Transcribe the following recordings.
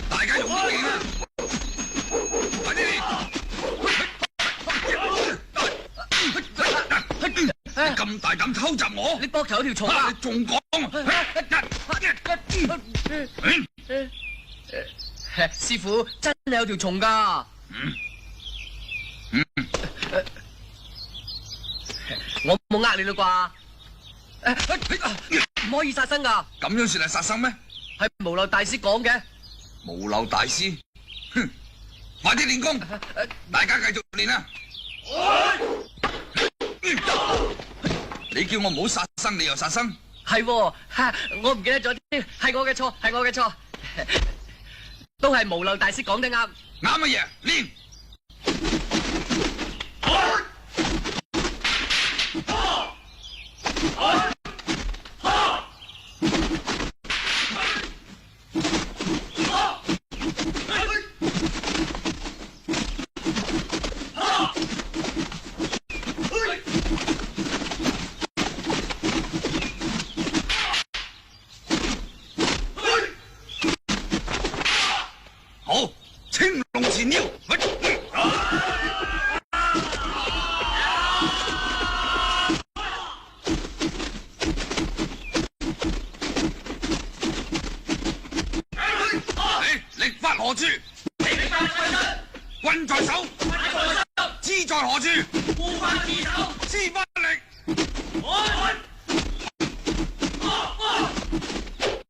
大家用啲勁啊！快啲！你咁大膽偷襲我？你膊頭有條蟲啊！你仲講？師傅真係有條蟲㗎。我冇呃你啦啩？唔可以殺生㗎。咁樣算係殺生咩？係無漏大師講嘅。無漏大師，哼！快啲練功，大家繼續練啊！你叫我唔好殺生，你又殺生？係喎，我唔記得咗添，係我嘅錯，係我嘅錯，都係無漏大師講得啱。啱乜嘢？練！好，青龍前腰。力發何處？棍在手，知在何處？護法自手，施法力。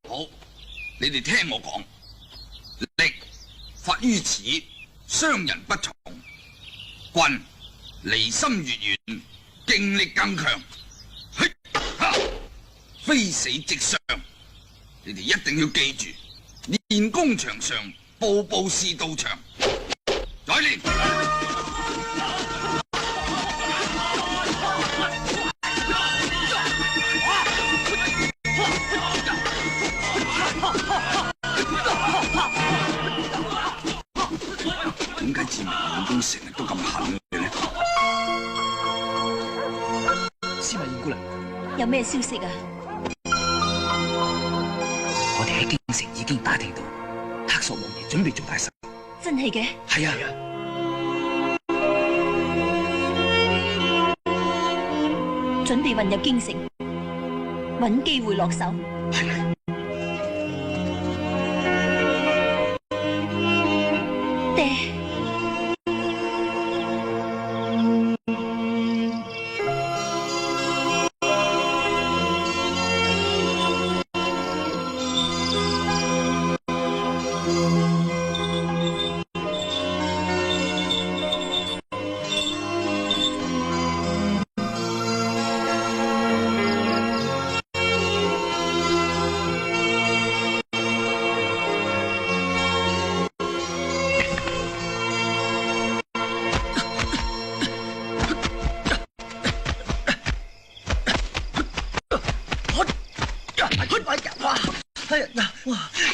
好，你哋聽我講，力發於此，傷人不從；棍離心越遠，勁力更強。非死即傷，你哋一定要記住。練功場上，步步是道場。再練。點解志明練功成日都咁狠嘅呢？司馬懿姑娘，有咩消息啊？我哋喺京城已經打聽到，黑索王爺準備做大壽。真係嘅？係啊。準備運入京城，揾機會落手。係啊。爹。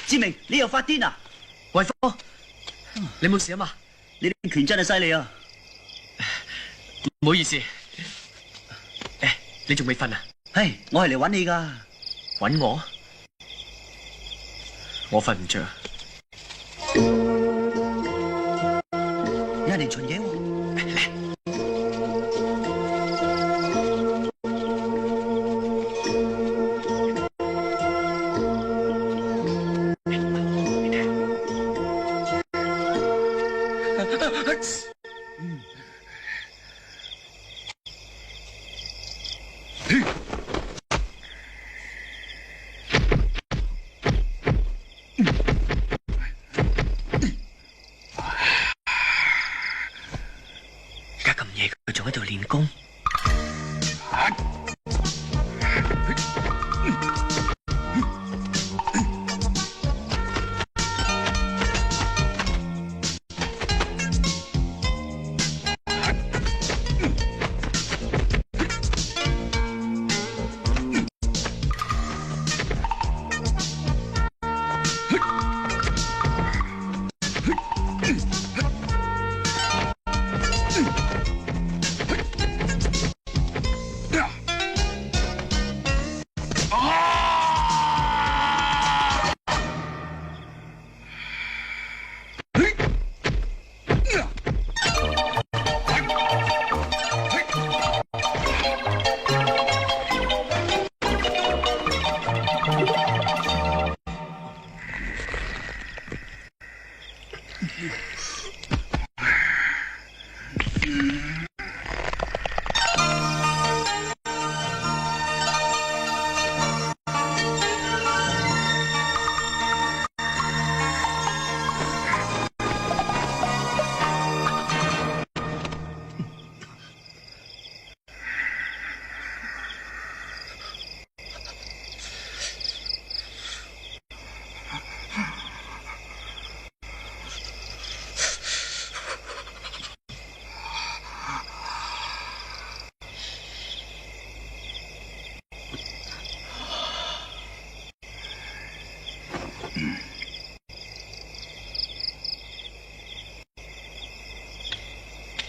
志明，你又發癲啊！惠科，你冇事啊嘛？你啲拳真係犀利啊！唔好意思，你仲未瞓啊？唉，我係嚟揾你噶。揾我？我瞓唔着。有人嚟巡嘢喎。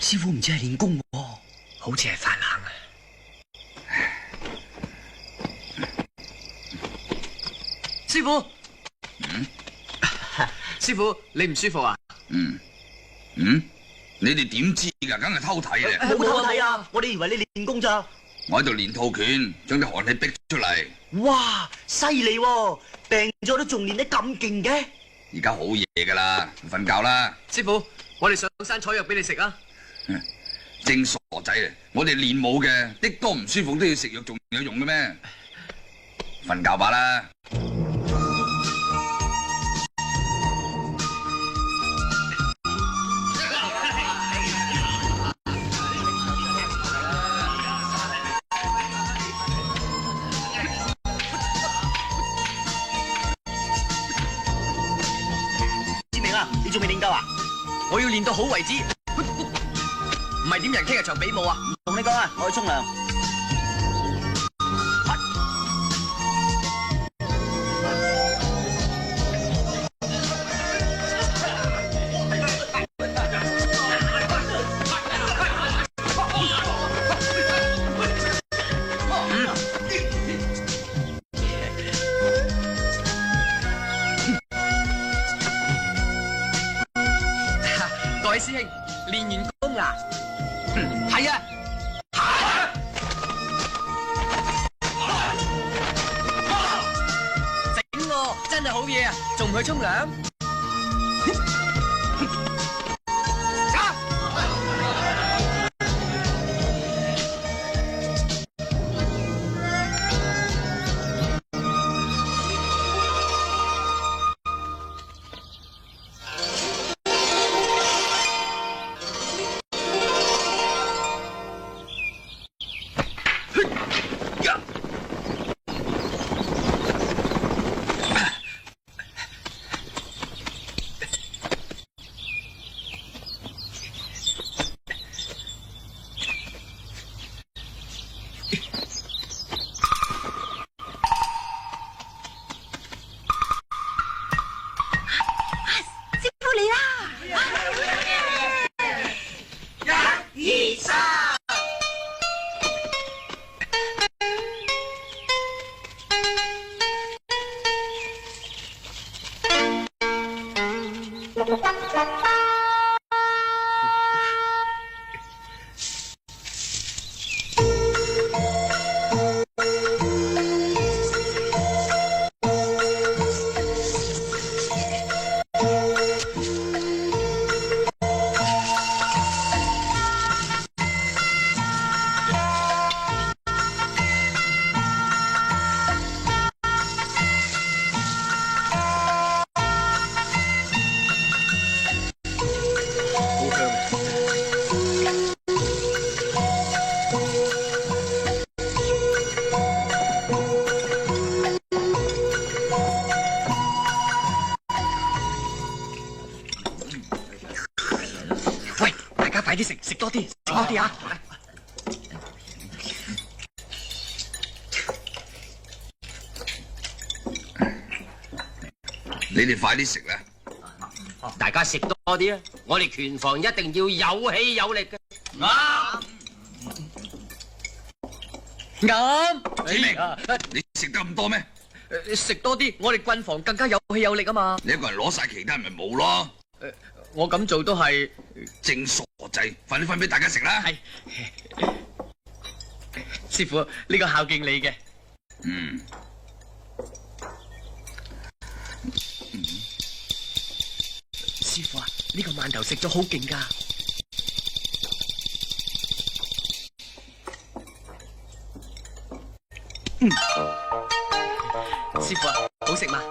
師傅唔知係練功喎，好似係發冷啊！師傅，師傅，你唔舒服啊？你哋點知㗎？梗係偷睇咧。冇偷睇啊！我哋以為你練功咋。我喺度練套拳，將啲寒氣逼出嚟。哇，犀利喎！病咗都仲練得咁勁嘅。而家好夜㗎啦，瞓覺啦。師傅，我哋上山採藥俾你食啊！正傻仔啊！我哋練武嘅，的多唔舒服都要食藥，仲有用嘅咩？瞓覺吧啦。志明啊，你仲未練夠啊？我要練到好為止，唔係點人傾日場比武啊！同你講啊，我去沖涼。各位師兄，練完功啦？係啊。整我真係好嘢啊！仲唔去沖涼？快啲食多啲，食多啲啊！你哋快啲食啦！大家食多啲啊！我哋拳房一定要有氣有力嘅。啱。子明，你食得咁多咩？食多啲，我哋軍房更加有氣有力啊嘛！你一個人攞晒，其他人咪冇咯。我咁做都係正傻仔，快啲分俾大家食啦！係，師傅呢個孝敬你嘅。師傅啊，呢個饅頭食咗好勁噶。師傅啊，好食嘛？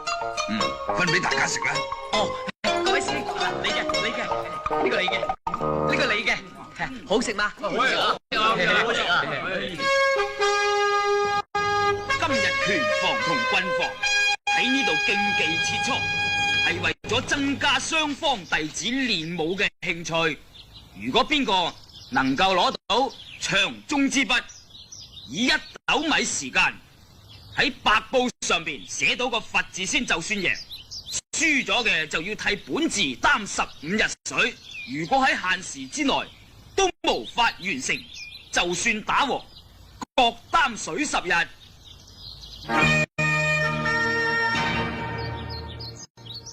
分俾大家食啦。哦。各位師兄，你嘅，呢個你嘅，呢個你嘅，好食嗎？好食啊！今日拳房同軍房喺呢度競技切磋，係為咗增加雙方弟子練武嘅興趣。如果邊個能夠攞到長中之筆，以1斗米時間喺白布上邊寫到個佛字先，就算贏。輸咗嘅就要替本字擔15日水。如果喺限時之內都無法完成，就算打和，各擔水10日。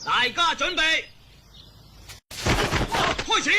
大家準備，開始。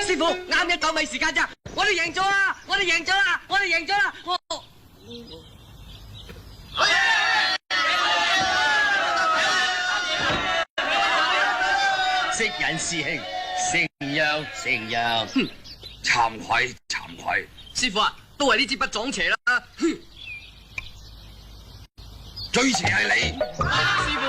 師傅，啱一九米時間咋？我哋贏咗啦！我哋贏咗啦！我哋贏咗啦！識人師兄，成樣成樣。哼，慚愧慚愧。師傅啊，都係呢支筆撞邪啦！哼，最邪係你，師傅。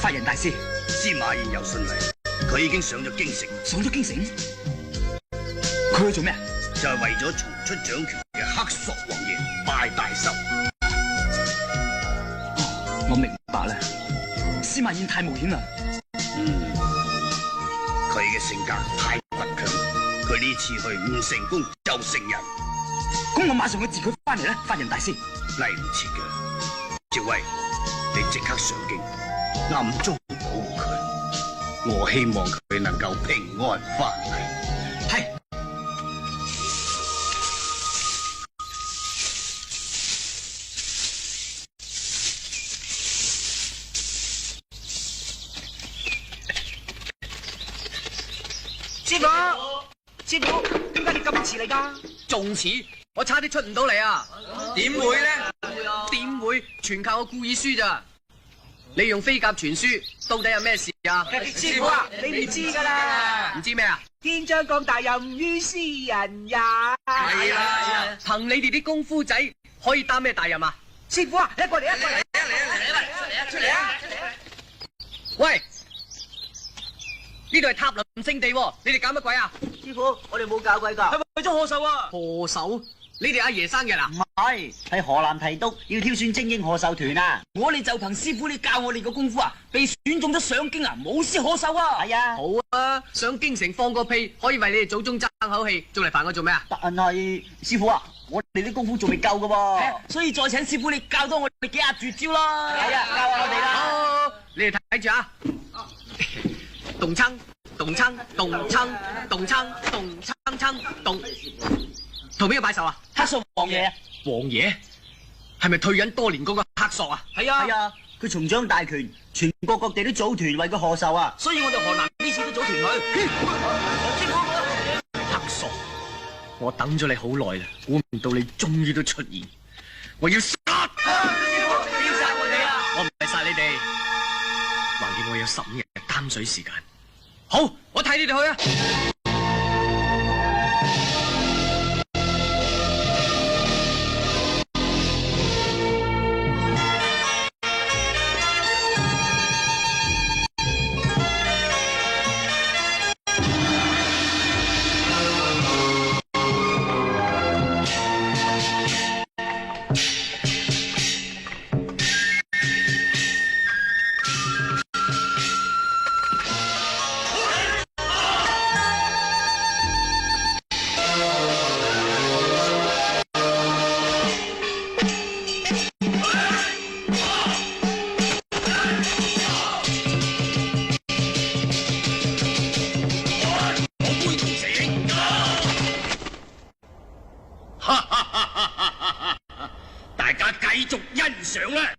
法人大師，司馬懿有信嚟，佢已經上咗京城。上咗京城，佢去做咩啊？就係為咗重出掌權嘅黑索王爺拜大壽。哦，我明白啦。司馬懿太冒險啦。佢嘅性格太倔強，佢呢次去唔成功就成仁。咁我馬上去接佢翻嚟啦，法人大師。嚟唔切嘅，趙威，你即刻上京，暗中保護佢。我希望佢能夠平安翻嚟。係。師傅，點解你咁遲嚟㗎？仲遲？我差啲出唔到嚟啊！點會咧？點會？全靠我故意輸咋？你用飛鴿傳書，到底有咩事啊？師傅啊，你唔知噶啦，唔知咩啊？天將降大任於斯人也。係啦，憑你哋啲功夫仔可以擔咩大任啊？師傅啊，一個嚟一個嚟，出嚟啊！喂，呢度係塔林聖地喎，你哋搞乜鬼啊？師傅，我哋冇搞鬼㗎，係為咗賀壽啊！賀壽？你哋阿爺生日啊？唔係，係河南提督要挑選精英賀壽團啊！我哋就憑師傅你教我哋嘅功夫啊，被選中咗上京啊，冇事可受啊！係啊，好啊，上京城放個屁，可以為你哋祖宗爭口氣，仲嚟煩我做咩啊？但係師傅啊，我哋啲功夫仲未夠㗎喎，所以再請師傅你教多我哋幾下絕招啦！係啊，教下我哋啦！好，你哋睇住啊！動撐，動撐，動撐，動撐，動撐撐，動。同邊個拜壽啊？黑索王爺，王爺係咪退隱多年嗰個黑索啊？係啊，佢重掌大權，全國各地都組團為佢賀壽啊！所以我哋河南呢次都組團去。黑索，我等咗你好耐啦，估唔到你終於都出現，我要殺！你要殺我哋啊！我唔係殺你哋，還掂我有15日嘅擔水時間。好，我睇你哋去啊！大家繼續欣賞啦！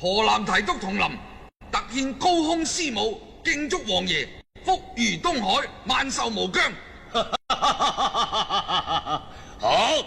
河南提督同林特獻高空獅舞，敬祝王爺福如東海，萬壽無疆。好。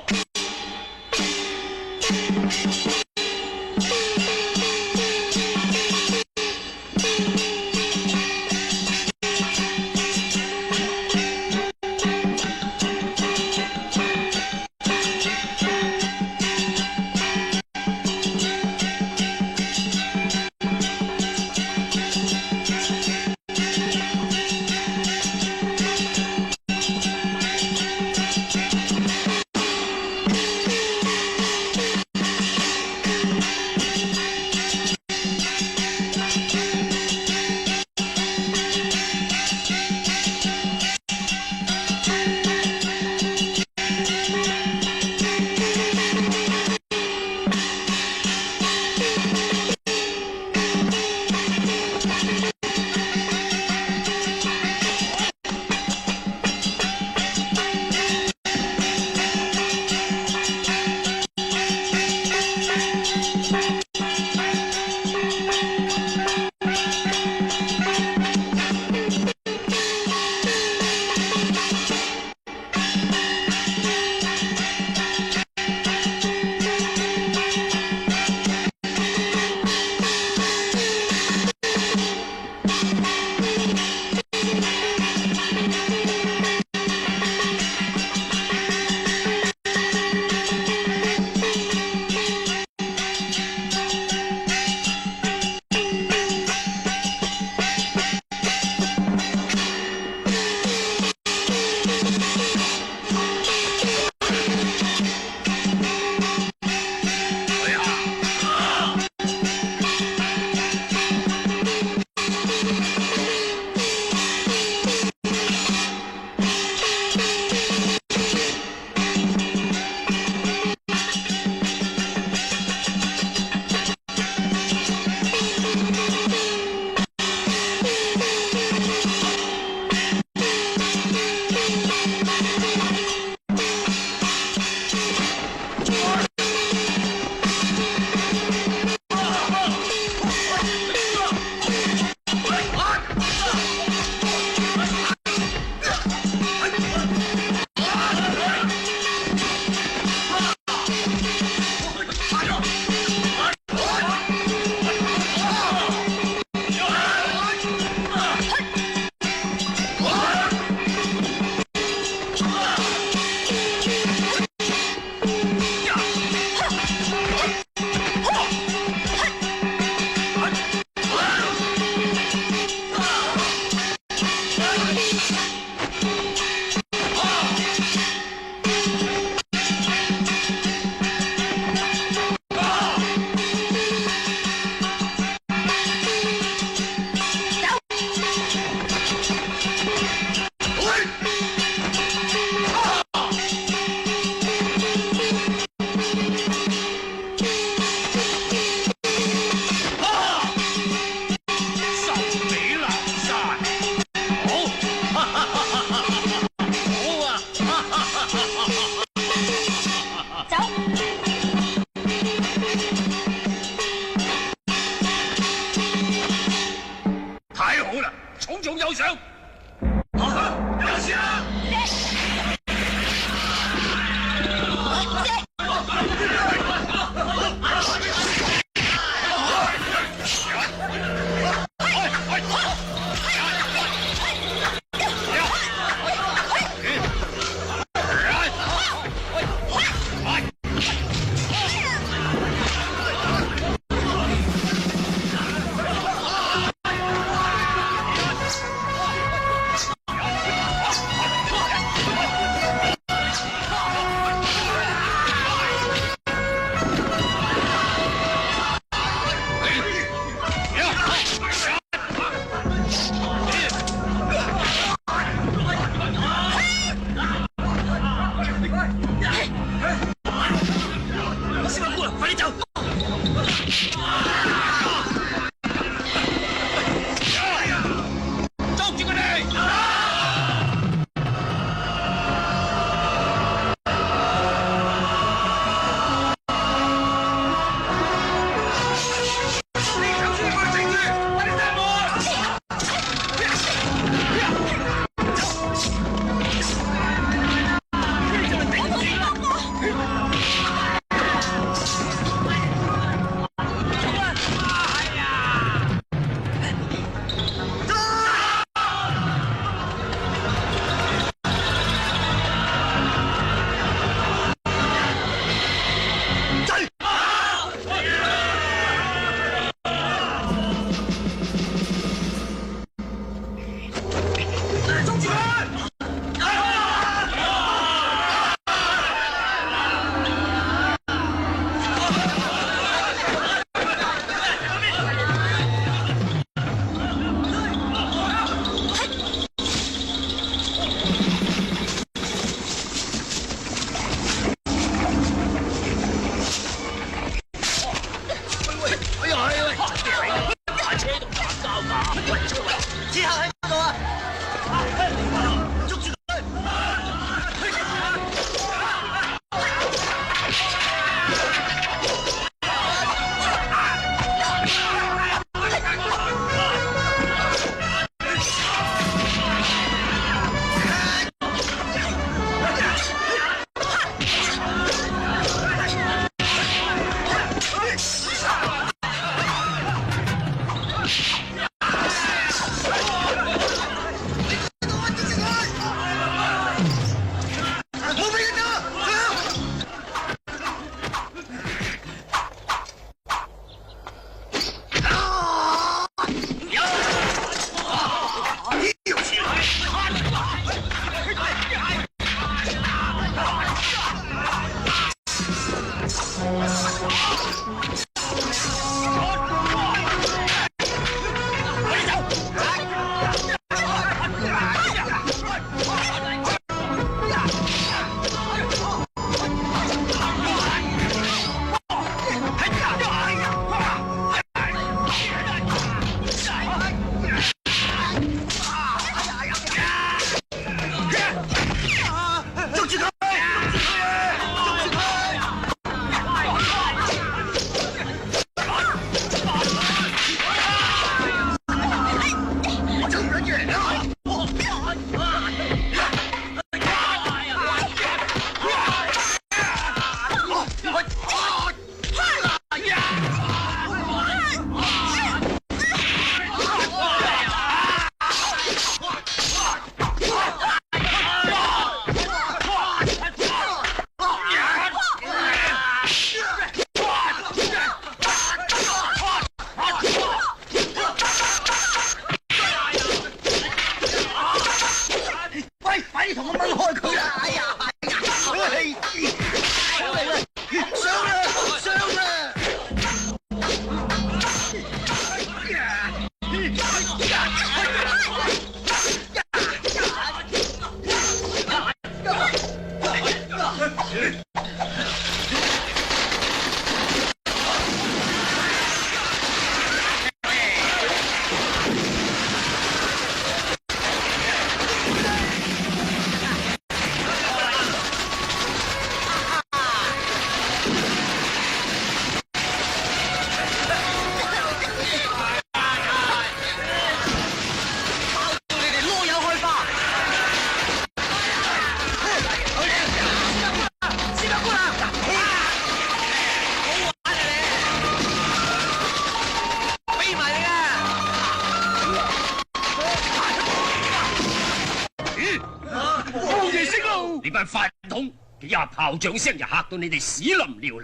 王爺息怒。你班飯桶，幾下炮仗聲就嚇到你哋屎淋尿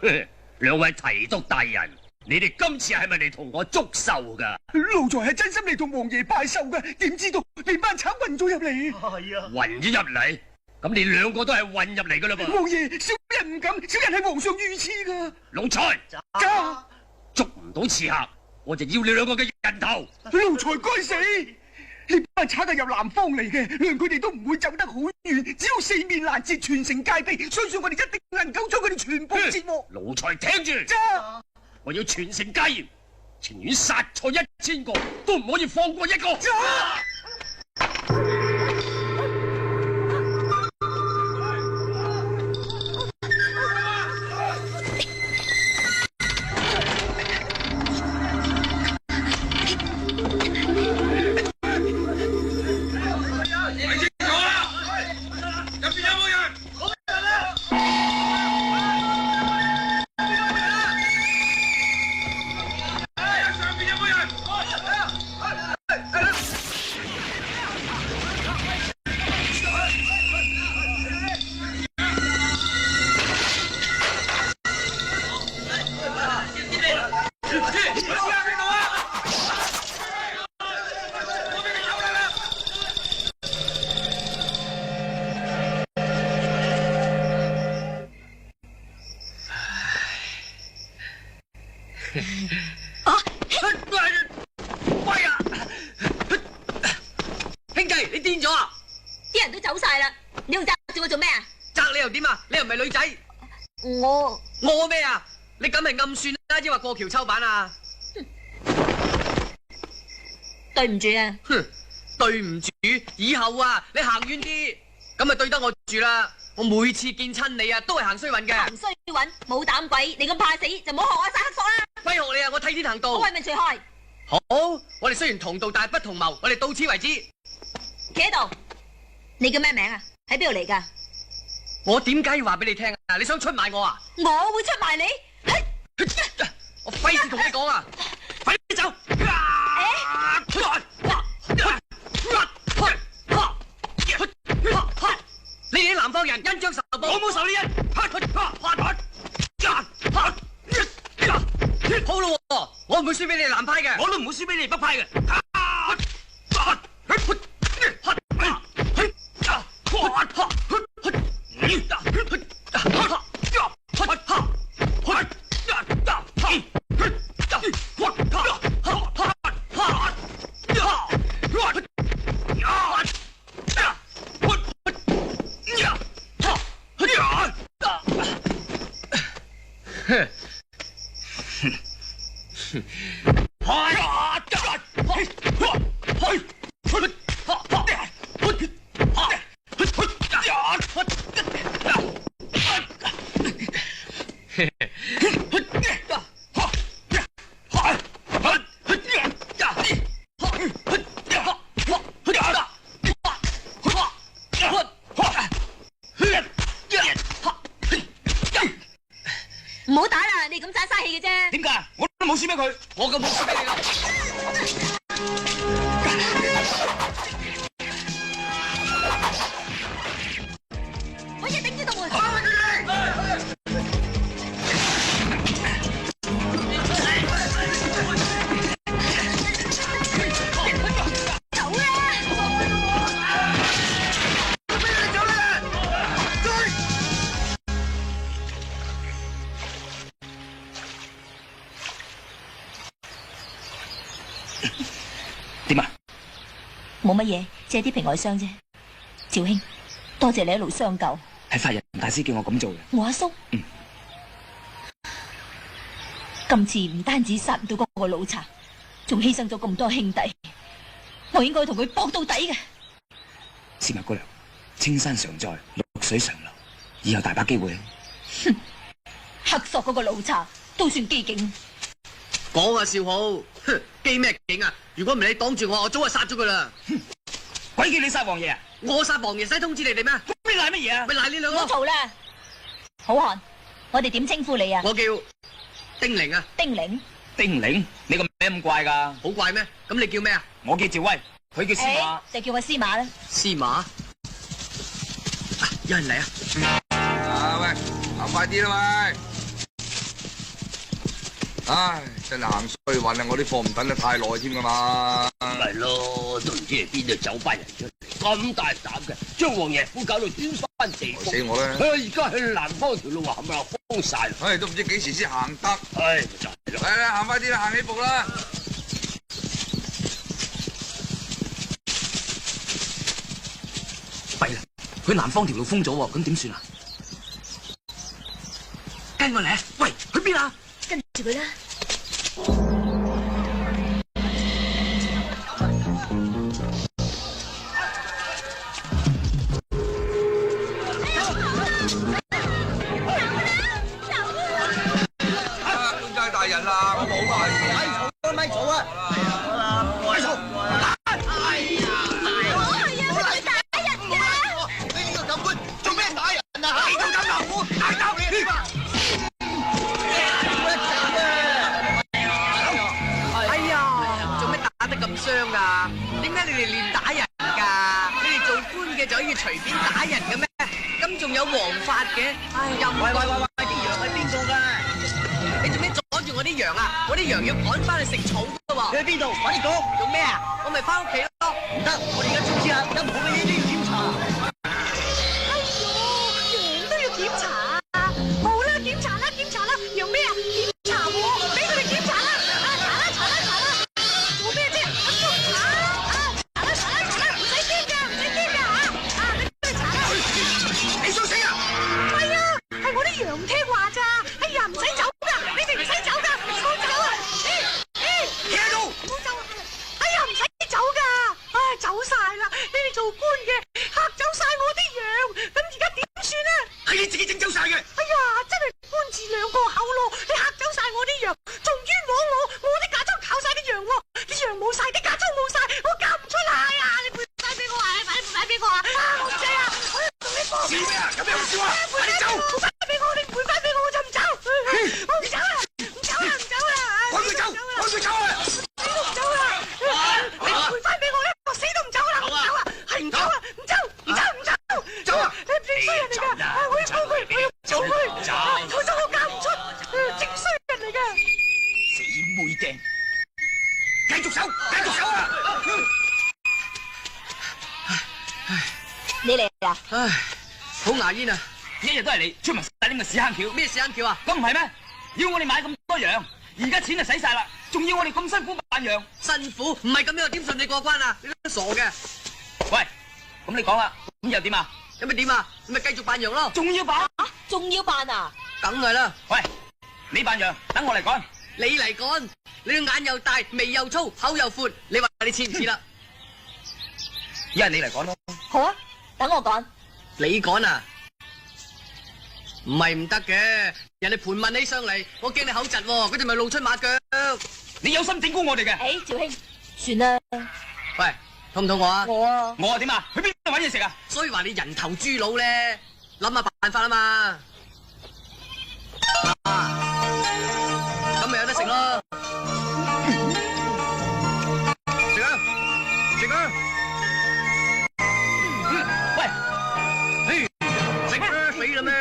瀨。兩位提督大人，你哋今次係咪嚟同我祝壽噶？奴才係真心嚟同王爺拜壽嘅，點知道你班賊混咗入嚟？係啊，混咗入嚟，咁你兩個都係混入嚟噶啦噃。王爺，小人唔敢，小人係皇上御賜噶。奴才，捉唔到刺客，我就要你兩個嘅人頭。奴才該死！呢班賊係由南方嚟嘅，量佢哋都唔會走得好遠，只要四面攔截，全城戒備，相信我哋一定能夠將佢哋全部截獲。奴才聽住，我要全城戒嚴，情願殺錯1000個，都唔可以放過一個。喂啊！兄弟，你癲咗啊？啲人都走晒啦，你仲揸住我做咩啊？責你又點啊？你又唔係女仔，我咩啊？你咁係暗算啦，抑或過橋抽板啊？對唔住啊！哼，對唔住，以後啊，你行遠啲，咁咪對得我住啦。我每次見親你啊，都係行衰運嘅。行衰運，冇膽鬼，你咁怕死就唔好學我耍黑索啦！揮學你啊，我替天行道。我為民除害。好，我哋雖然同道，但係不同謀。我哋到此為止。企喺度，你叫咩名啊？喺邊度嚟㗎？我點解要話俾你聽啊？你想出賣我啊？我會出賣你？我費事同你講啊！快啲走！你哋啲南方人恩將仇報，我冇仇呢人。好咯，我唔會輸俾你哋南派嘅，我都唔會輸俾你哋北派嘅。唔好打啦，你咁耍嘥氣嘅啫。點解？我都冇輸俾佢，我咁冇輸俾你啦。我一定知道門。走啦！點啊？冇乜嘢，借啲皮外傷啫。趙兄，多謝你一路相救。係法人大師叫我咁做嘅。我阿叔，今次唔單止殺唔到嗰個老賊，仲犧牲咗咁多兄弟，我應該同佢搏到底嘅。司馬姑娘，青山常在，綠水常流，以後大把機會。哼，黑索嗰個老賊都算機警。講啊，少豪，哼，機咩警啊？如果唔係你擋住我早就殺咗佢啦。鬼叫你殺王爺啊！我殺王爺使通知你哋咩？你賴乜嘢啊？咪賴你兩個。唔好嘈啦，好漢，我哋點稱呼你啊？我叫丁玲啊。丁玲。丁玲，你個名咁怪噶？好怪咩？咁你叫咩啊？我叫趙威。佢叫司馬。就叫我司馬啦。司馬，啊，有人嚟啊！啊喂，行快啲啦喂！唉，真係行衰運啊！我啲貨唔等得太耐添噶嘛。咪咯，都唔知係邊度走班人出嚟，咁大膽嘅，將王爺府搞到天翻地覆。死我啦！而家去南方條路冚唪唥封晒啦。唉，都唔知幾時先行得。唉，就係咯。嚟啦，行快啲啦，行起步啦！弊啦，佢南方條路封咗喎，咁點算啊？跟我嚟啊！喂，去邊啊？跟住佢啦。官家大人啊，我冇壞事啊！咪嘈啊！咪嘈！做咩打人啊？你做咁流虎，大鬥你啊！哎呀，做咩打得咁傷㗎？點解你哋練打人㗎？你哋做官嘅就可以隨便打人嘅咩？咁仲有王法嘅？唉，又唔喂，啲羊係邊個㗎？你做咩阻住我啲羊啊？我啲羊要趕翻去食草㗎喎！你喺邊度？快啲講！做咩啊？我咪翻屋企咯。唔得，我哋而家知唔知啊？任何嘅嘢都要檢查。都要檢查啊！好啦，檢查啦，用咩啊？檢查喎，俾佢哋檢查啦！查啦！做咩啫？查啦！唔使驚㗎嚇！俾佢哋查啦！你想死啊？唔係啊，係我啲羊唔聽話咋！哎呀，唔使走㗎，你哋唔使走㗎，唔好走啊！企喺度！唔好走啊！哎呀，唔使走㗎！唉，走晒啦！你哋做官嘅嚇走晒我啲羊，咁而家點算啊？係你自己整走晒嘅。哎呀，真係官字兩個口咯！你嚇走晒我啲羊，仲冤枉我啲假裝考晒啲羊喎，啲羊冇晒，啲假裝冇晒，我嫁唔出嚟啊！你賠翻俾我啊！快俾我啊！我唔制啊！我要同你講。笑咩啊？有咩好笑啊？快啲走！賠翻俾我，你賠翻俾我，我就唔走。我唔走啦！趕佢走！趕佢走啊！死都唔走啦！你賠翻俾我咧，我死都唔走啦！唔走啊！係唔走啊！唔走！走啊！你正衰人嚟㗎！我要告佢！佢就我嫁唔出，正衰人嚟㗎！死妹釘！繼續走啊！你嚟啦！唉，好牙煙啊！一日都係你出埋晒呢個屎坑橋，咩屎坑橋啊？咁唔係咩？要我哋買咁多羊，而家錢就使晒啦，仲要我哋咁辛苦扮羊。辛苦唔係咁樣點順利過關啊？你都傻嘅，喂，咁你講啦，咁又點啊？咁咪點啊？咪繼續扮羊咯，仲要扮？仲要扮啊？梗係啦。喂，你扮羊，等我嚟趕。你嚟趕，你個眼又大，眉又粗，口又闊，你話你似唔似啦？一係你嚟趕咯。好啊，等我講。你趕啊？唔係唔得嘅，人哋盤問起上嚟，我驚你口窒喎，佢哋咪露出馬腳。你有心整蠱我哋嘅？誒，趙兄，算啦，喂，肚唔肚餓啊？我啊，我啊點啊？去邊度搵嘢食啊？所以話你人頭豬腦咧，諗下辦法啊嘛。咁咪有得食咯。食啊！喂，食咩？死啦咩？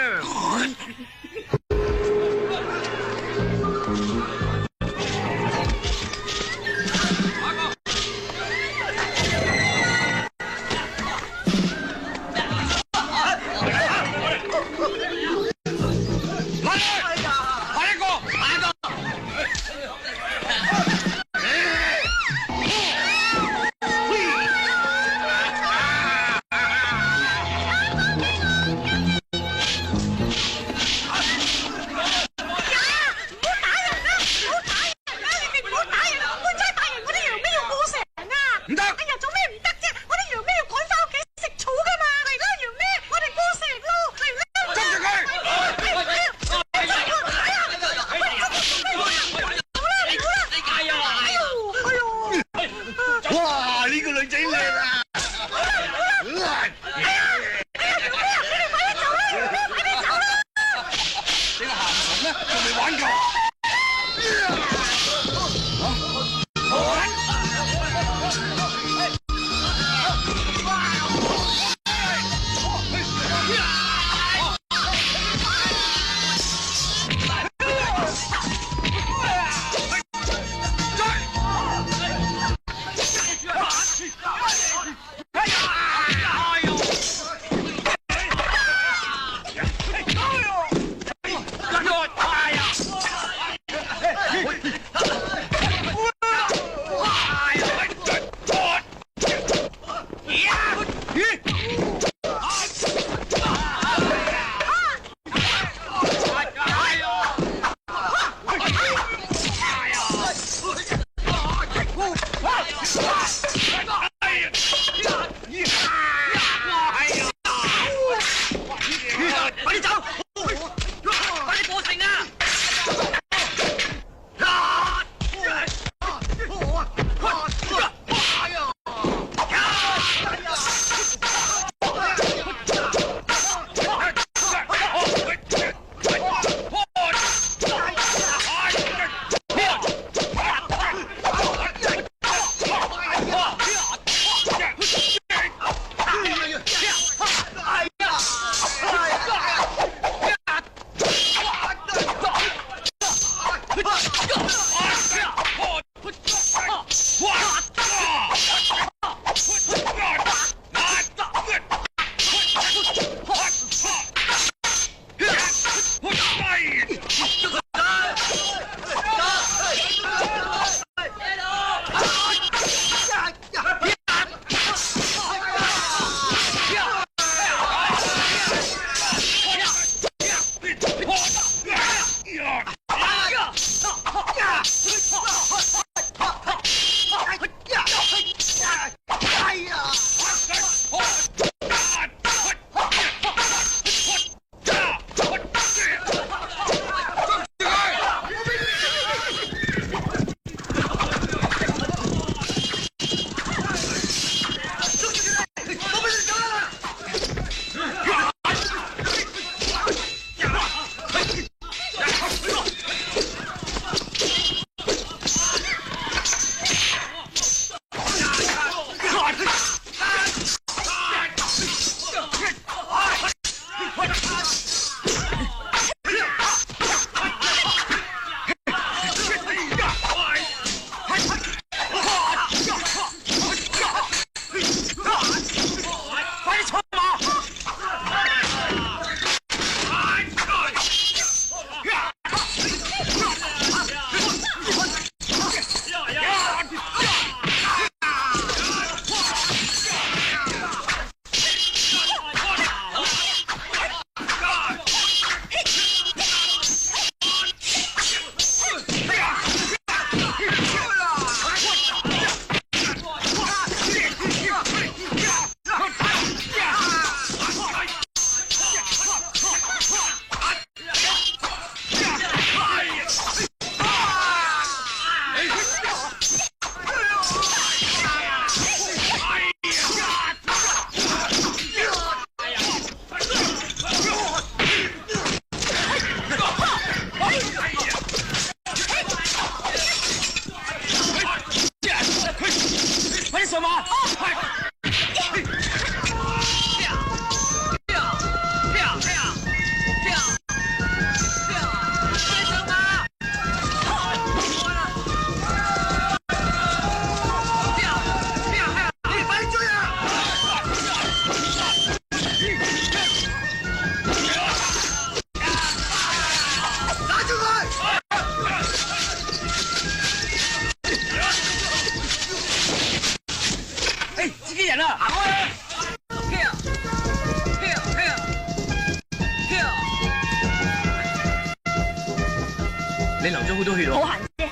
好多血喎。好閒啫。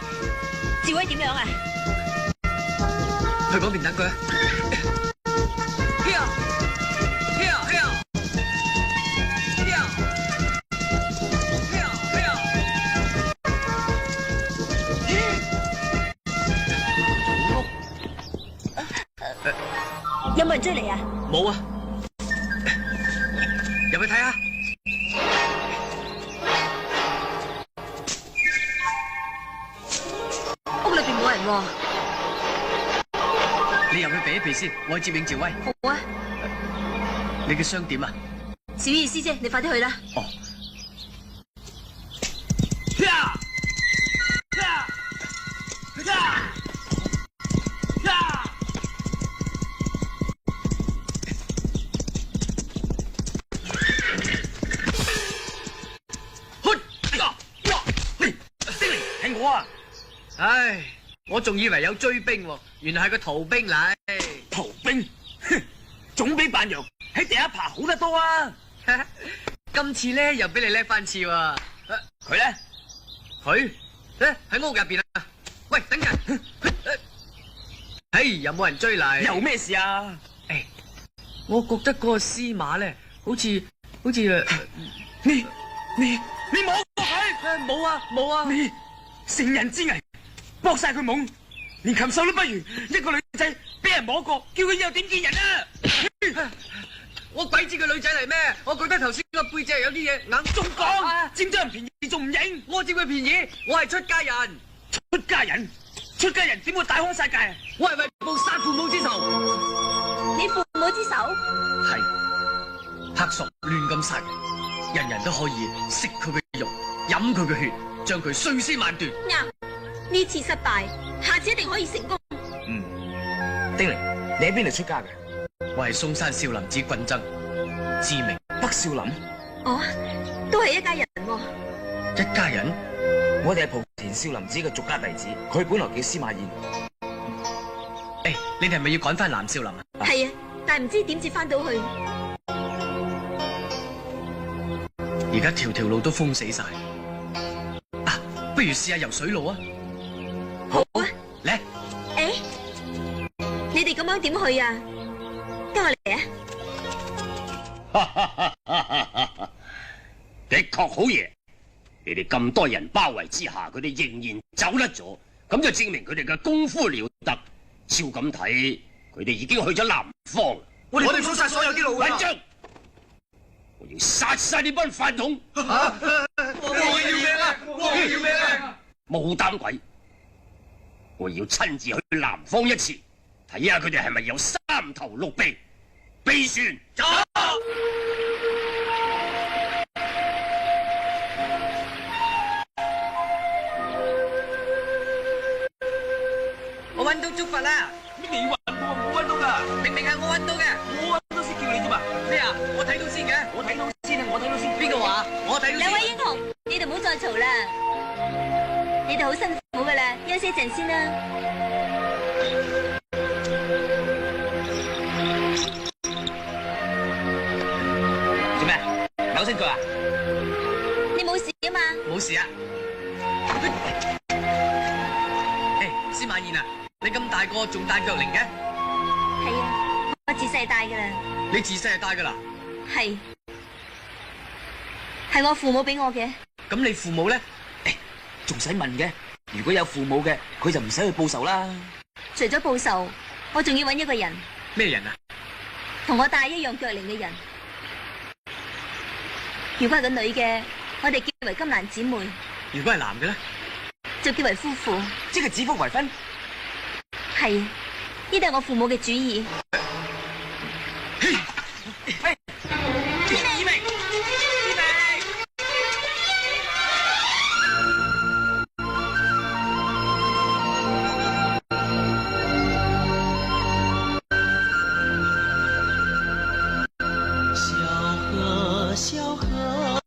趙威點樣啊？去嗰邊等佢啊！有冇人追你啊？冇啊！入去睇下。屋裏邊冇人喎。你入去避一避先，我去接應趙威。好啊，你嘅傷點啊？小意思啫，你快啲去啦。哦。係我啊！唉，我仲以為有追兵喎，原來係個逃兵嚟。逃兵，哼，總比扮羊喺地下爬好得多啊！今次咧又俾你叻翻次喎。佢咧，佢咧喺屋入邊啊！喂，等陣。唉，有冇人追嚟？有咩事啊？誒，我覺得嗰個司馬咧，好似你摸過佢？冇啊冇啊！你成人之危，搏晒佢懵，連禽獸都不如。一個女仔俾人摸過，叫佢以後點見人啊？我鬼知佢女仔嚟咩？我覺得頭先個背脊有啲嘢硬。仲講佔咗人便宜仲唔認？我佔佢便宜，我係出家人。出家人點會大凶殺戒啊？我係為報殺父母之仇。你父母之仇？係黑索亂咁殺人，人人都可以食佢嘅肉，飲佢嘅血，將佢碎屍萬段。啱，呢次失敗，下次一定可以成功。丁玲，你喺邊度出家嘅？我係嵩山少林寺棍僧，知名北少林。哦，都係一家人喎。一家人。我哋係莆田少林寺嘅俗家弟子，佢本來叫司馬懿。誒，你哋係咪要趕翻南少林啊？係啊，但係唔知點至翻到去。而家條條路都封死晒。啊，不如試下游水路啊！好啊，嚟。誒，你哋咁樣點去啊？跟我嚟啊！的確好嘢。你哋咁多人包圍之下，佢哋仍然走甩咗，咁就證明佢哋嘅功夫了得。照咁睇，佢哋已經去咗南方。我哋封晒所有啲路㗎。混帳！我要殺晒呢班飯桶！我要命啊！我要命啊！冇膽鬼！我要親自去南方一次，睇下佢哋係咪有三頭六臂。備船走！我揾到竹筏啦！你揾我，我揾到㗎。明明係我揾到嘅。我揾到先叫你啫嘛。咩啊？我睇到先嘅。我睇到先啊！我睇到先。邊個話？我睇到先。兩位英雄，你哋唔好再嘈啦，你哋好辛苦噶啦，休息一陣先啦。做咩？扭親腳啊？你冇事啊嘛？冇事啊。誒，司馬懿啊，你咁大個仲戴腳鈴嘅？係啊，我自細帶噶啦。你自細就戴噶啦？係我父母俾我嘅。咁你父母咧？仲使問嘅？如果有父母嘅，佢就唔使去報仇啦。除咗報仇，我仲要揾一個人，咩人啊？同我戴一樣腳鈴嘅人。如果係個女嘅，我哋叫為金蘭姊妹；如果係男嘅咧？就叫為夫婦。即係指腹為婚。係，呢啲係我父母嘅主意。小河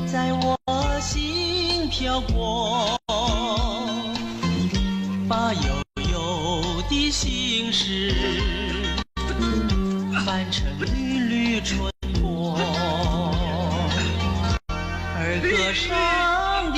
在我心飘过，把悠悠的心事翻成缕缕春波，而歌声的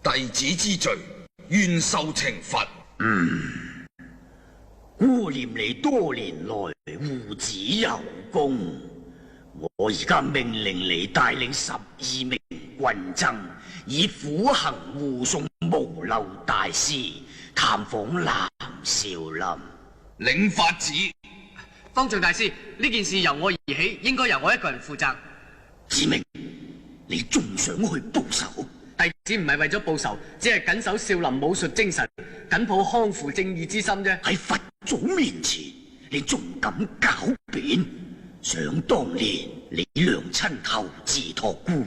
弟子之罪，願受懲罰。顧念你多年來護子有功，我而家命令你帶領12名軍僧，以苦行護送無漏大師探訪南少林。領法旨。方丈大師，呢件事由我而起，應該由我一個人負責。子明，你仲想去報仇？弟子唔係為咗報仇，只係緊守少林武術精神，緊抱匡扶正義之心啫。喺佛祖面前，你仲敢狡辯？想當年你娘親投自託孤，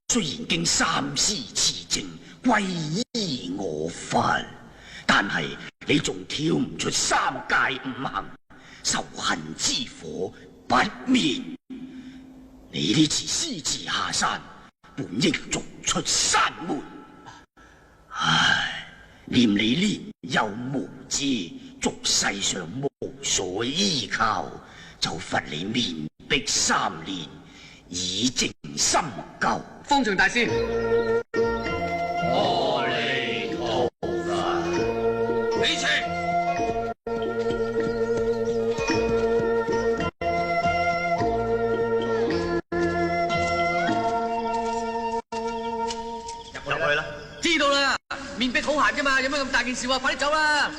雖然經三思持證皈依我佛，但係你仲跳唔出三界五行，仇恨之火不滅。你呢次私自下山，本應逐出山門。唉，念你年幼無知，俗世上無所依靠，就罰你面壁3年，以正心舊。方丈大師，阿彌陀佛。起程。知道啦，面壁好閒啫嘛，有咩咁大件事啊？快啲走啦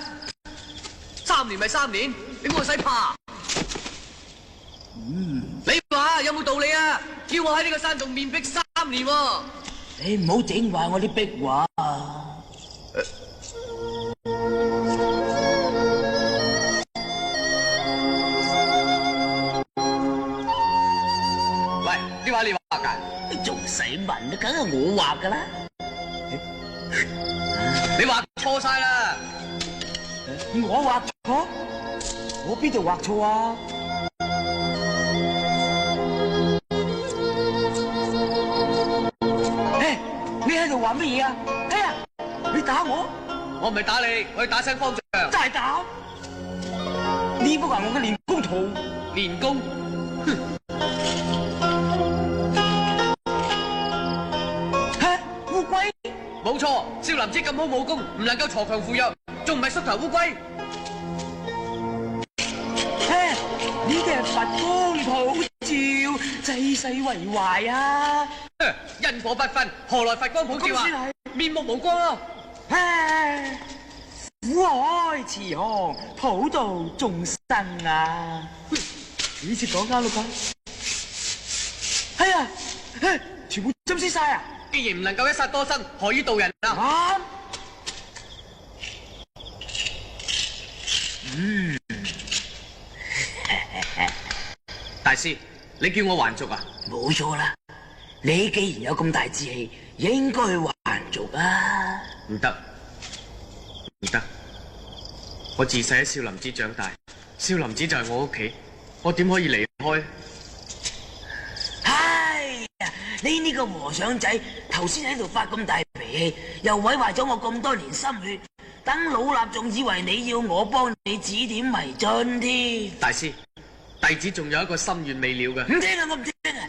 ！3年咪3年，你冇使怕。你話有冇道理啊？叫我喺呢個山洞面壁3年喎。你唔好整壞我啲壁畫啊！喂，啲畫你畫㗎？仲使問啊？梗係我畫㗎啦！你畫錯晒啦！我畫錯？我邊度畫錯啊？你喺度玩乜嘢啊？哎呀，你打我！我唔係打你，我係打聲方丈。再打！呢幅係我嘅練功圖。練功？嚇！烏龜？冇錯，少林寺咁好武功，唔能夠鋤強扶弱，仲唔係縮頭烏龜？呢啲係佛光普照，濟世為懷啊！因果不分，何來佛光普照啊？面目無光啊！苦海慈航，普渡眾生啊！呢次講啱啦啩？哎呀，全部浸死晒啊！既然唔能夠一殺多生，何以度人啊？大師，你叫我還俗啊？冇錯啦，你既然有咁大志氣，應該去還俗啊！唔得，唔得！我自細喺少林寺長大，少林寺就係我屋企，我點可以離開？哎呀，你呢個和尚仔頭先喺度發咁大脾氣，又毀壞咗我咁多年心血，等老衲仲以為你要我幫你指點迷津添。大師，弟子仲有一個心願未了嘅。唔聽啊，我唔聽啊！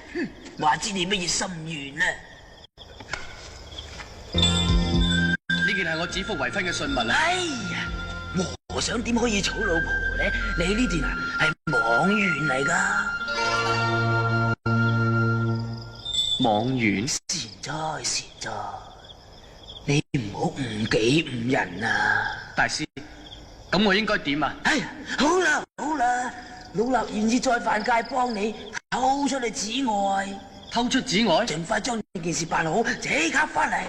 話知你乜嘢心願啊？呢件係我指腹為婚嘅信物啊！哎呀，和尚點可以娶老婆咧？你呢段啊係妄願嚟噶。妄願？善哉善哉，你唔好誤己誤人啊！大師，咁我應該點啊？哎呀，好啦好啦，老衲願意再犯戒幫你偷出你寺外，偷出寺外？盡快將呢件事辦好，即刻翻嚟。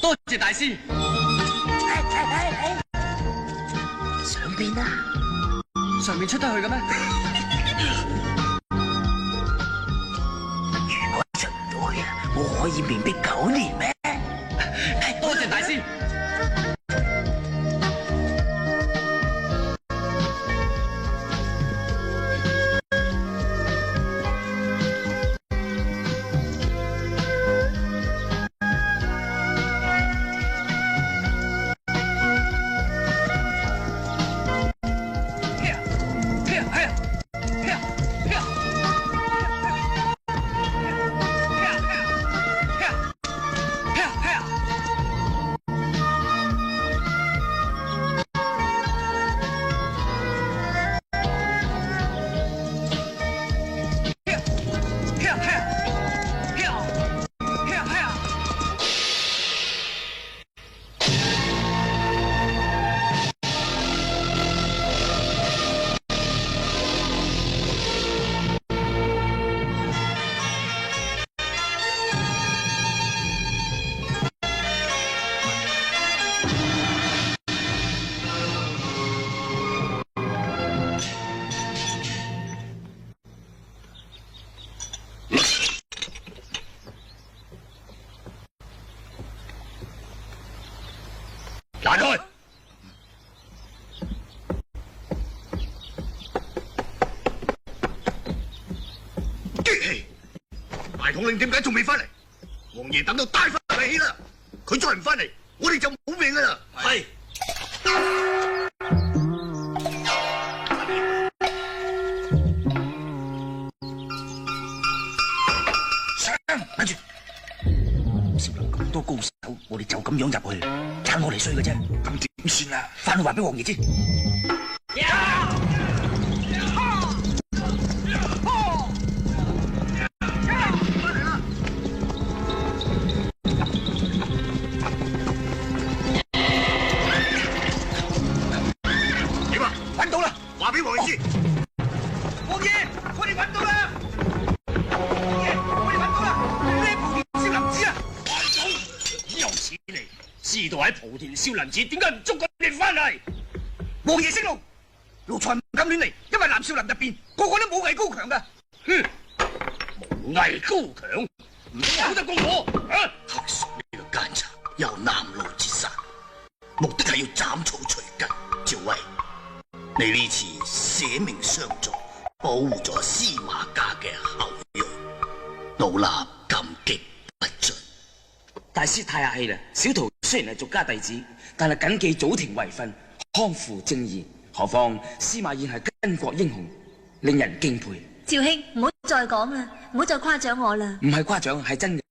多謝大師。上邊啊？上面出得去嘅咩？如果出唔到去啊，我可以面壁9年咩？多謝大師。散開！激氣！大統領點解仲未翻嚟？王爺等到大發脾氣啦，佢再唔翻嚟，我哋就冇命噶啦！係。跟住，少林咁多高手，我哋就咁樣入去，撐我哋衰嘅啫。咁點算啊？翻去話俾王爺知。點啊？揾到啦！話俾王爺知。王爺，我哋揾到啦！有錢嚟，知道喺莆田少林寺，點解唔捉佢哋翻嚟？王爺息怒，奴才唔敢亂嚟，因為南少林入邊個個都武藝高強噶。哼，武藝高強，唔好得過我啊！黑叔呢個奸賊有南路截殺，目的係要斬草除根。趙威，你呢次捨命相助，保護咗司馬家嘅後裔，老衲感激不盡。大師太客氣啦，小徒雖然係俗家弟子，但係謹記祖庭遺訓，匡扶正義。何況司馬懿係巾幗英雄，令人敬佩。趙兄，唔好再講啦，唔好再誇獎我啦。唔係誇獎，係真嘅。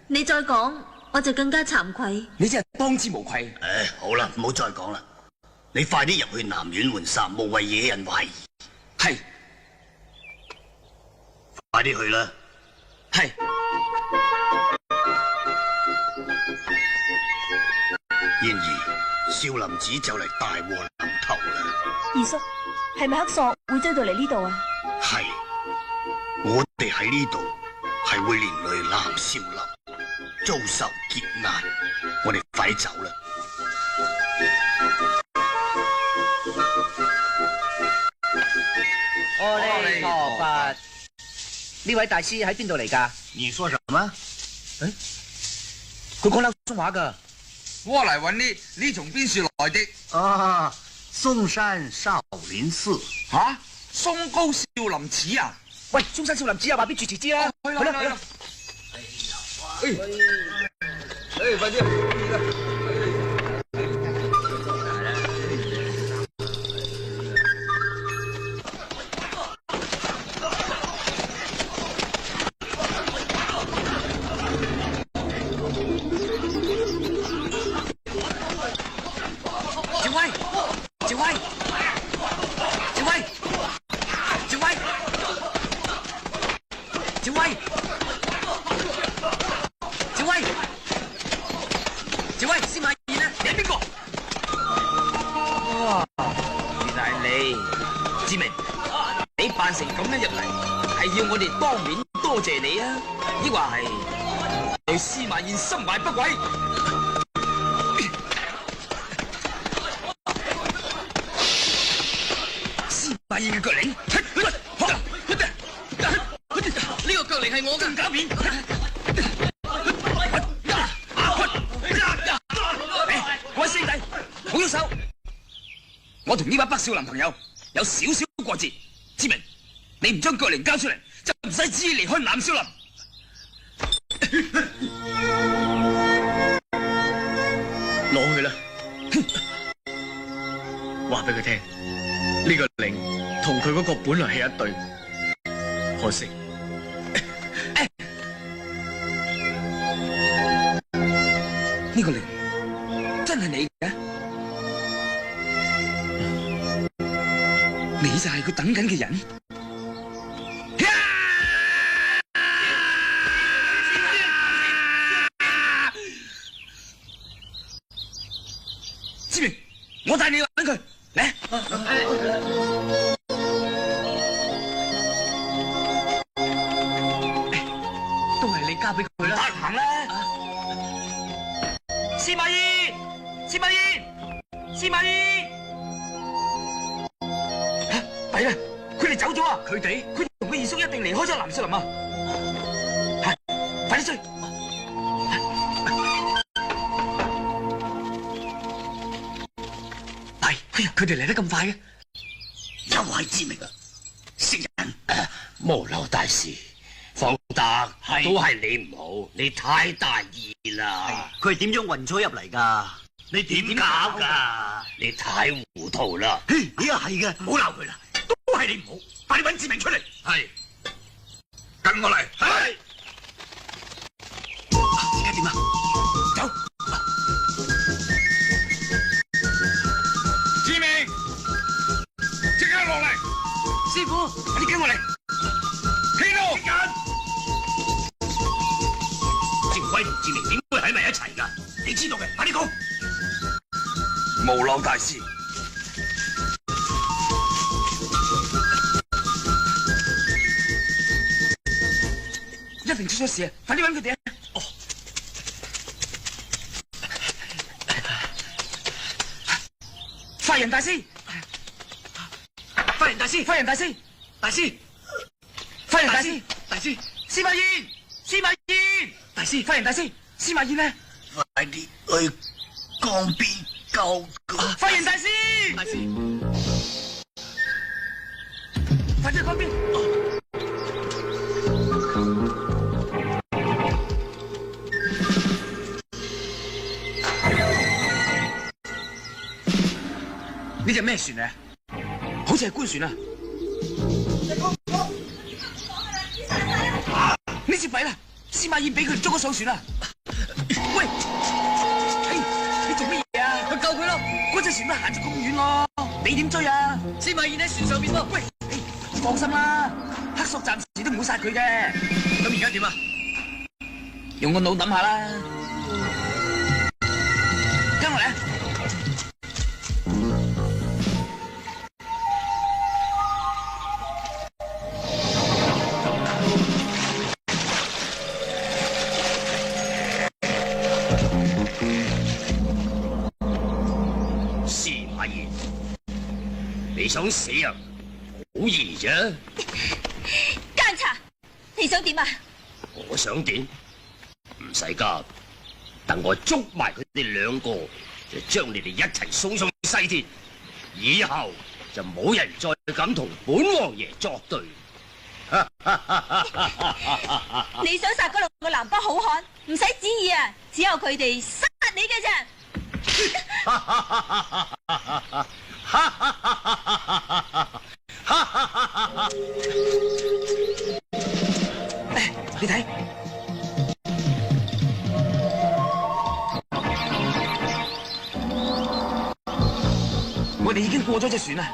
你再講，我就更加慚愧。你真係當之無愧。唉，好啦，唔好再講啦，你快啲入去南院換衫，無謂惹人懷疑。係，快啲去啦。係。然而，少林寺就嚟大禍臨頭啦。二叔，係咪黑索會追到嚟呢度啊？係，我哋喺呢度係會連累南少林，遭受劫難。我哋快啲走啦！阿彌陀佛，呢位大師喺邊度嚟㗎？你說什麼？佢講柳中話㗎。我嚟揾你從邊處來的？啊，嵩山少林寺。吓，松高少林寺啊？喂，中山少林寺啊，話俾住持知啦。去啦，去啦。快啲！扮成咁樣入嚟，係要我哋當面多謝你啊，抑或係對司馬懿心懷不軌？司馬懿嘅腳領，呢個腳領係我嘅假面。各位師弟，好喐手！我同呢班北少林朋友有少少過節。志明，你唔將腳靈交出嚟，就唔使旨意離開南少林。攞去啦！話俾佢聽，呢個靈同佢嗰個本來係一對，可惜呢個靈真係你嘅？你就係佢等緊嘅人。志明，我帶你去揾佢，嚟。都係你交俾佢啦。得行啦。司馬懿，司馬懿，司馬懿。弊啦，佢哋走咗啊！佢同佢二叔一定離開咗南少林啊！係，快啲追！哎呀，佢哋嚟得咁快嘅，有係知名啊！識人無漏大師，方德都係你唔好，你太大意啦。佢係點樣運咗入嚟㗎？你點搞㗎？你太糊塗啦！你又係嘅，唔好鬧佢啦，都係你唔好，快啲揾志明出嚟。係，跟我嚟。係。而家點啊？走！志明，即刻落嚟！師傅，快啲跟我嚟。起路！趙輝同志明點會喺埋一齊㗎？你知道嘅，快啲講。無漏大師，一定出咗事啊！快啲揾佢哋啊！哦，法人大師，法人大師，法人大師，大師，法人大師，大師，司馬懿，司馬懿，大師，法人大師，司馬懿呢？快啲去江邊救佢！法人大師，大師，快啲去江邊！呢隻咩船啊？好似係官船啊！呢次弊啦，司馬懿俾佢哋捉咗上船啦！喂，你做乜嘢啊？去救佢咯！嗰隻船都行咗咁遠咯，你點追啊？司馬懿喺船上邊喎。喂，放心啦，黑索暫時都唔會殺佢嘅。咁而家點啊？用個腦諗下啦，跟我嚟啊！司馬懿，你想死啊？好易啫！奸賊，你想點啊？我想點？唔使急，等我捉埋佢哋兩個，就將你哋一齊送上西天。以後就冇人再敢同本王爺作對。你想殺嗰兩個南北好漢，唔使旨意啊，只有佢哋殺你嘅啫。你睇，我哋已經過咗隻船啦。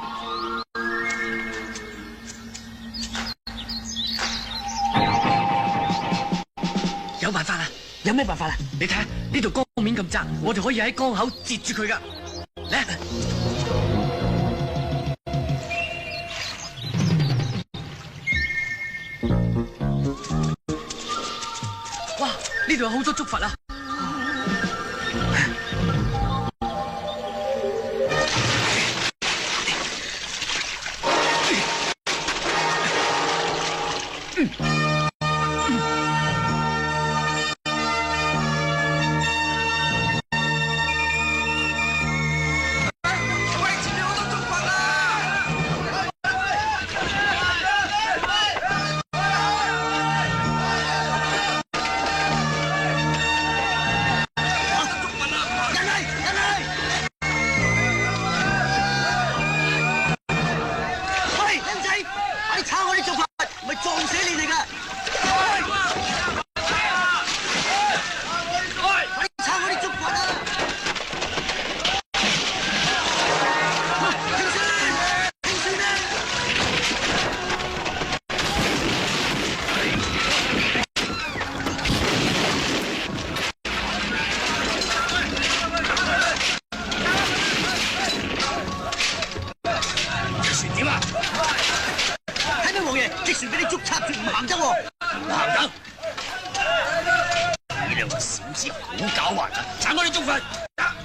有辦法啦！有咩辦法啊？你睇下呢度江面咁窄，我哋可以喺江口截住佢噶。嚟！哇！呢度有好多竹筏啊！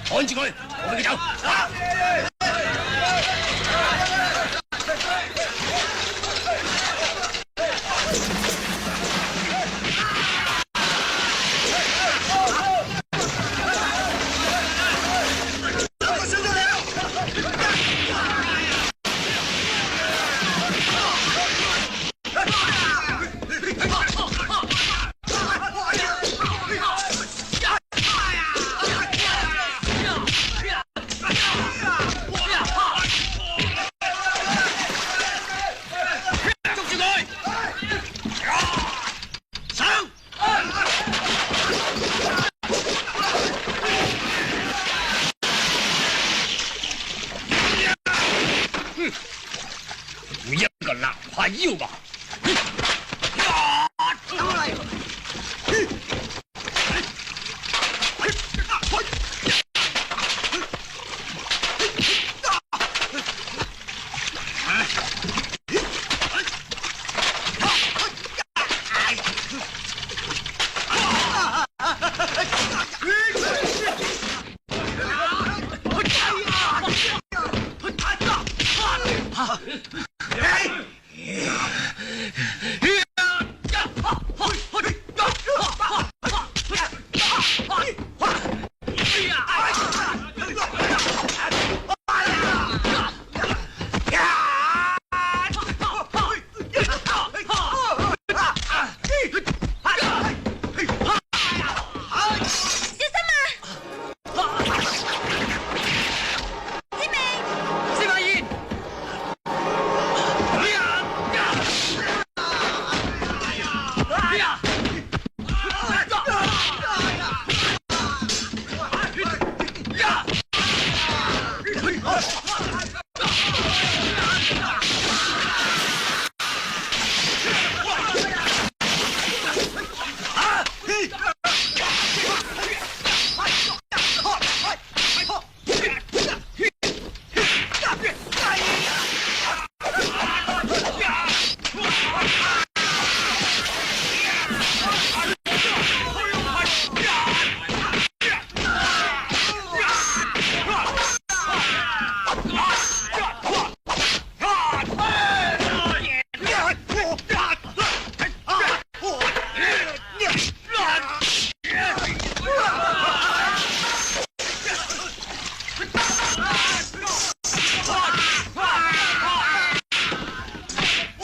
趕住佢，我俾佢走。还要吧？等我嚟。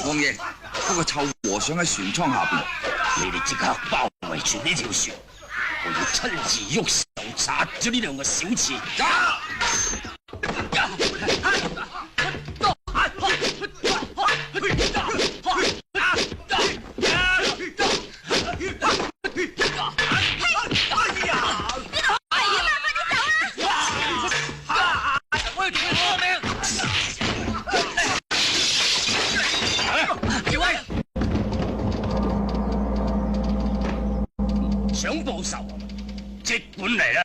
王爺，嗰個臭和尚喺船艙下邊。你哋即刻包圍住呢條船，我要親自喐手殺咗呢兩個小刺。想報仇啊？即管嚟啦！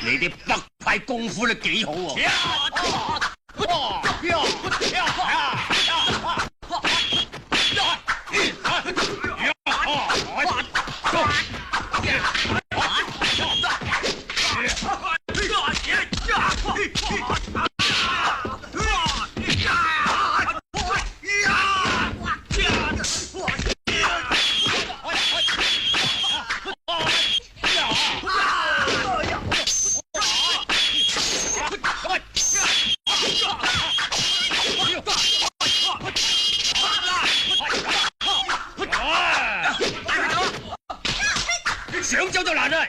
你啲北派功夫都幾好喎！想走就難啦！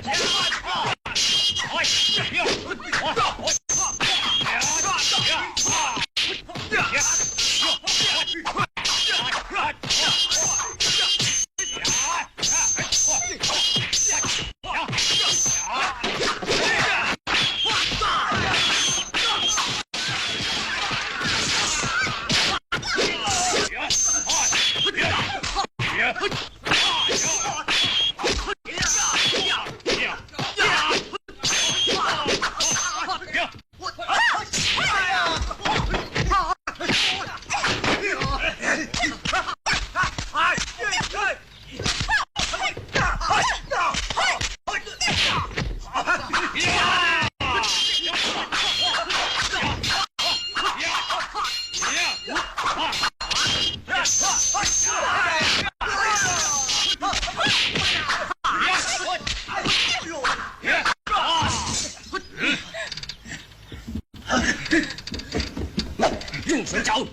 用水走，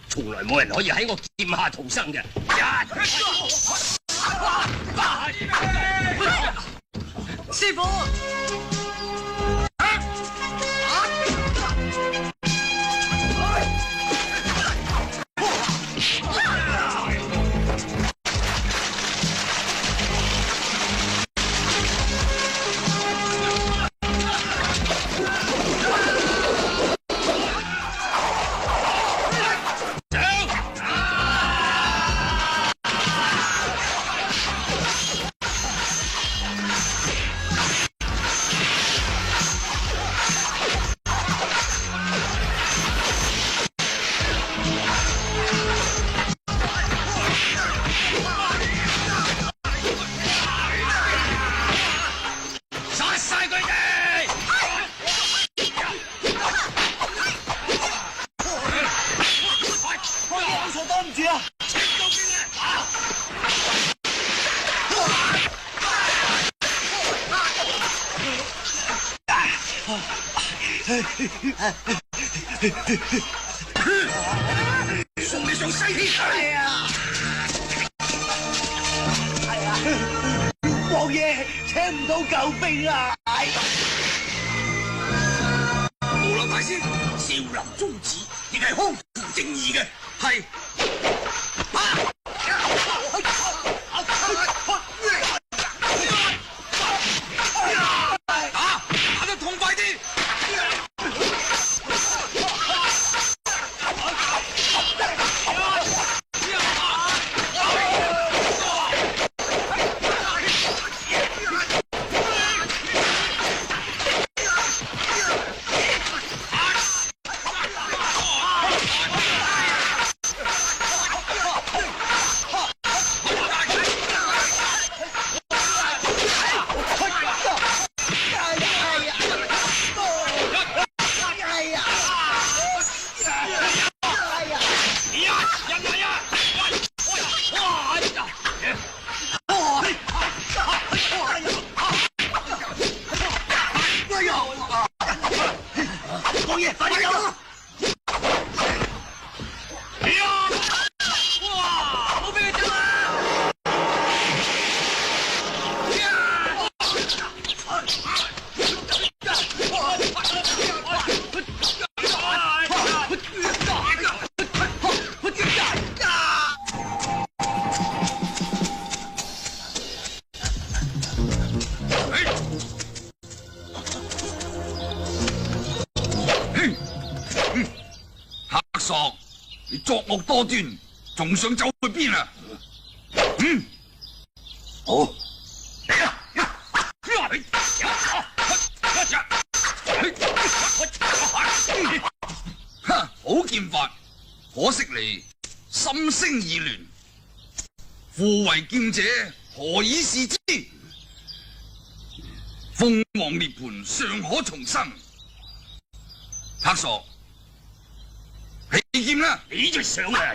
從來冇人可以喺我劍下逃生嘅。師傅。送你上西天去！王爺請唔到救兵啊！無立大師，少林宗旨亦係匡扶正義嘅，係。打得痛快啲！王爺，快啲走啦！哇！冇俾佢走啊！黑索，你作惡多端，仲想走去邊啊？好。好劍法，可惜你心聲已亂。父為劍者，何以視之？鳳凰涅槃尚可重生。黑索，起劍啦！你就上啊！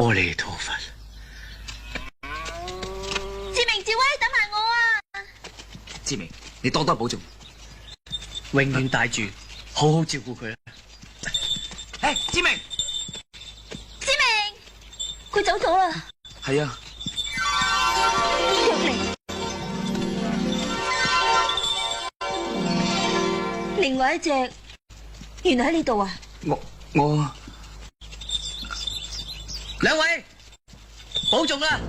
阿彌陀佛。志明、志威，等埋我啊！志明，你多多保重，永遠帶住，好好照顧佢啊！志明，志明，佢走咗啦。係啊，若靈，另外一隻原來喺呢度啊！我兩位保重啦！